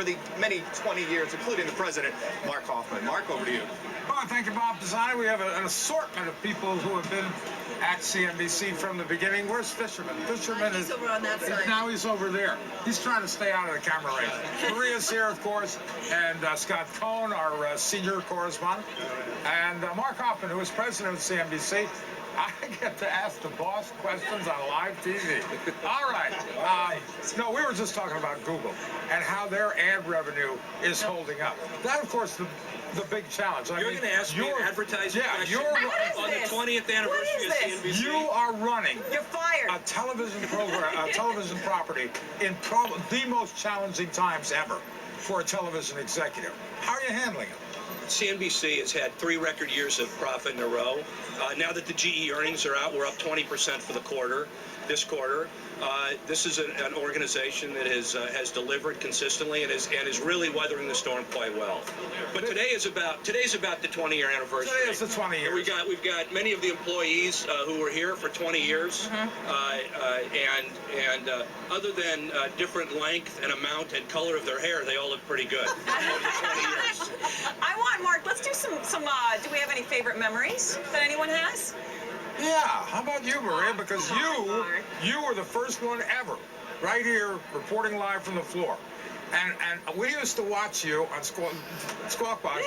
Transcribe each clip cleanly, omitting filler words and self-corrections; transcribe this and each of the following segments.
the many 20 years, including the president, Mark Hoffman. Mark, over to you. Well, thank you, Bob Pisani. We have an assortment of people who have been at CNBC from the beginning. Where's Fisherman? Fisherman he's over on that side. Now he's over there. He's trying to stay out of the camera range. Maria's here, of course, and Scott Cohn, our senior correspondent, and Mark Hoffman, who is president of CNBC. I get to ask the boss questions on live TV. All right. No, we were just talking about Google and how their ad revenue is holding up. That, of course, the big challenge. You're going to ask me an advertising question on the 20th anniversary of CNBC? You are running You're fired. a television program, a television property in probably the most challenging times ever for a television executive. How are you handling it? CNBC has had 3 record years of profit in a row. Now that the GE earnings are out, we're up 20% for the quarter, this quarter. This is an organization that has delivered consistently and is really weathering the storm quite well. But today's about the 20-year anniversary. Today is the 20 years. We've got many of the employees who were here for 20 years, and other than different length and amount and color of their hair, they all look pretty good. Over the 20 years. I want Mark. Let's do some. Do we have any favorite memories that anyone has? Yeah, how about you, Maria? Because you were the first one ever, right here, reporting live from the floor. And we used to watch you on Squawk Box,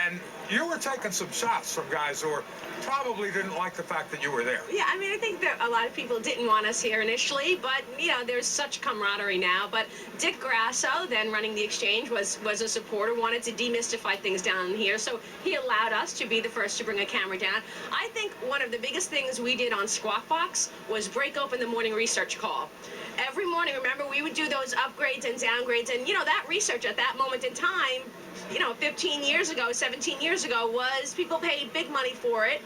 and you were taking some shots from guys who probably didn't like the fact that you were there. Yeah, I mean, I think that a lot of people didn't want us here initially, but, you know, there's such camaraderie now. But Dick Grasso, then running the exchange, was a supporter, wanted to demystify things down here, so he allowed us to be the first to bring a camera down. I think one of the biggest things we did on Squawk Box was break open the morning research call. Every morning, remember, we would do those upgrades and downgrades, and, you know, that research at that moment in time, you know, 15 years ago, 17 years ago, was people paid big money for it,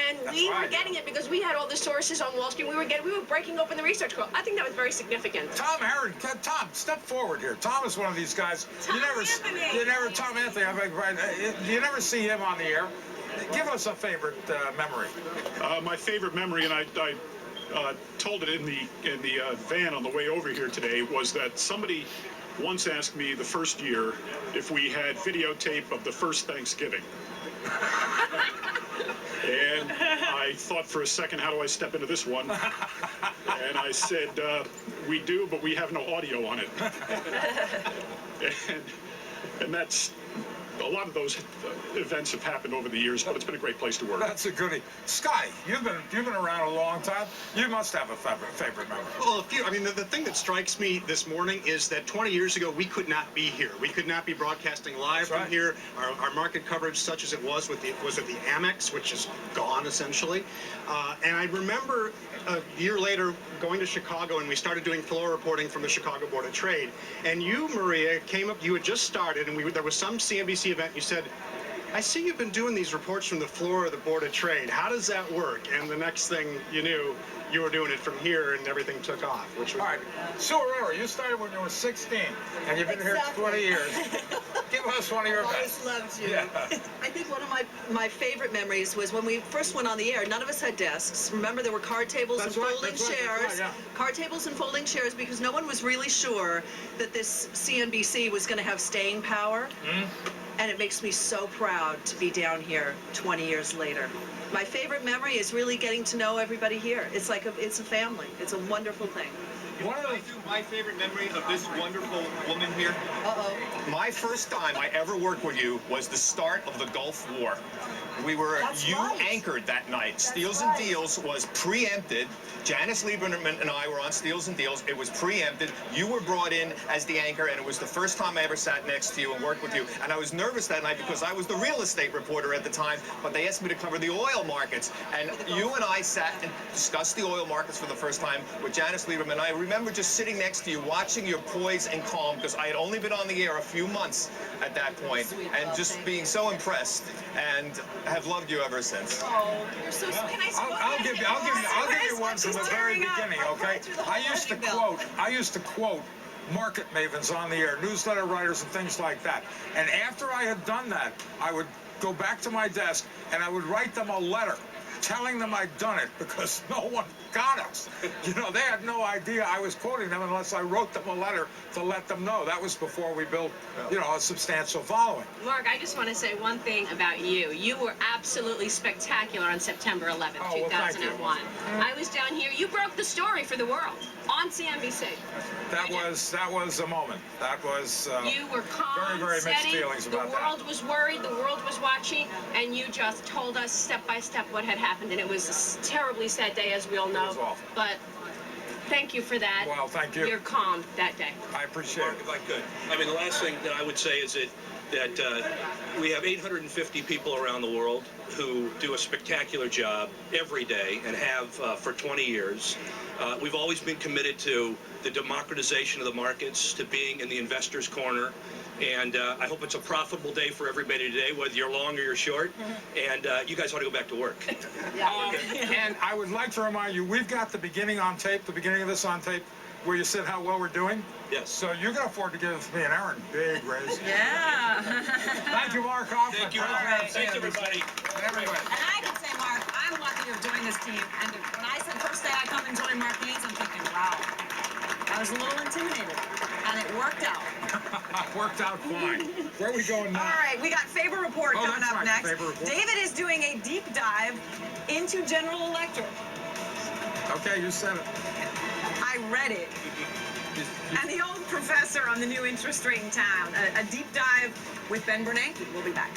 and we were getting it because we had all the sources on Wall Street. We were breaking open the research call. I think that was very significant. Tom Herron, Tom, step forward here. Tom is one of these guys. Tom Anthony. You never see him on the air. Give us a favorite memory. My favorite memory, and I told it in the van on the way over here today, was that somebody once asked me the first year if we had videotape of the first Thanksgiving. And I thought for a second, how do I step into this one? And I said, we do, but we have no audio on it. And that's... A lot of those events have happened over the years, but it's been a great place to work. That's a goodie. Scotty, you've been around a long time. You must have a favorite memory. Well, a few. I mean, the thing that strikes me this morning is that 20 years ago, we could not be here. We could not be broadcasting live from here. Our market coverage, such as it was at the Amex, which is gone essentially. And I remember a year later going to Chicago, and we started doing floor reporting from the Chicago Board of Trade. And you, Maria, came up. You had just started, and there was some CNBC event. You said, I see you've been doing these reports from the floor of the Board of Trade. How does that work? And the next thing you knew, you were doing it from here, and everything took off. Which was all right. Sue Herrera, you started when you were 16, and you've been here 20 years. Give us one of your best. Always loved you. Yeah. I think one of my favorite memories was when we first went on the air. None of us had desks. Remember, there were card tables and folding chairs. Card tables and folding chairs, because no one was really sure that this CNBC was going to have staying power. And it makes me so proud to be down here 20 years later. My favorite memory is really getting to know everybody here. It's like it's a family. It's a wonderful thing. My favorite memory of this wonderful woman here? My first time I ever worked with you was the start of the Gulf War. You anchored that night. Steals and Deals was preempted. Janice Lieberman and I were on Steals and Deals. It was preempted. You were brought in as the anchor, and it was the first time I ever sat next to you and worked with you. And I was nervous that night because I was the real estate reporter at the time, but they asked me to cover the oil markets. And you and I sat and discussed the oil markets for the first time with Janice Lieberman. I remember just sitting next to you, watching your poise and calm, because I had only been on the air a few months at that point, and just being so impressed, and have loved you ever since. Oh, you're so sweet. I'll give you one from the very beginning, okay? I used to quote market mavens on the air, newsletter writers and things like that. And after I had done that, I would go back to my desk and I would write them a letter telling them I'd done it because no one got us. You know, they had no idea I was quoting them unless I wrote them a letter to let them know. That was before we built, you know, a substantial following. Mark, I just want to say one thing about you. You were absolutely spectacular on September 11th, Oh, well, thank you. 2001. I was down here. You broke the story for the world on CNBC. That was a moment. That was You were calm, very mixed steady. feelings about the world was worried. The world was watching, and you just told us step by step what had happened. And it was a terribly sad day, as we all know. was awful. But thank you for that. Well, thank you. You're calm that day. I appreciate Mark, it. if I could. I mean, the last thing that I would say is that we have 850 people around the world who do a spectacular job every day and have for 20 years. We've always been committed to the democratization of the markets, to being in the investor's corner. And I hope it's a profitable day for everybody today, whether you're long or you're short. And you guys ought to go back to work. And I would like to remind you, we've got the beginning on tape, the beginning of this on tape, where you said how well we're doing. Yes. So you can afford to give me and Aaron big raise. Yeah. Thank you, Mark Hoffman. Thank you. President of Thanks, CNBC. everybody. Everybody. And I can say, Mark, I'm lucky to have joined this team. And when I said first day I come and join Mark Haynes, I'm thinking, wow. I was a little intimidated. And it worked out. Worked out fine. Where are we going now? All right, we got Faber Report Oh, coming that's up right, next. Faber Report. David is doing a deep dive into General Electric. Okay, you said it. I read it. And the old professor on the new interest rate in town. A deep dive with Ben Bernanke. We'll be back.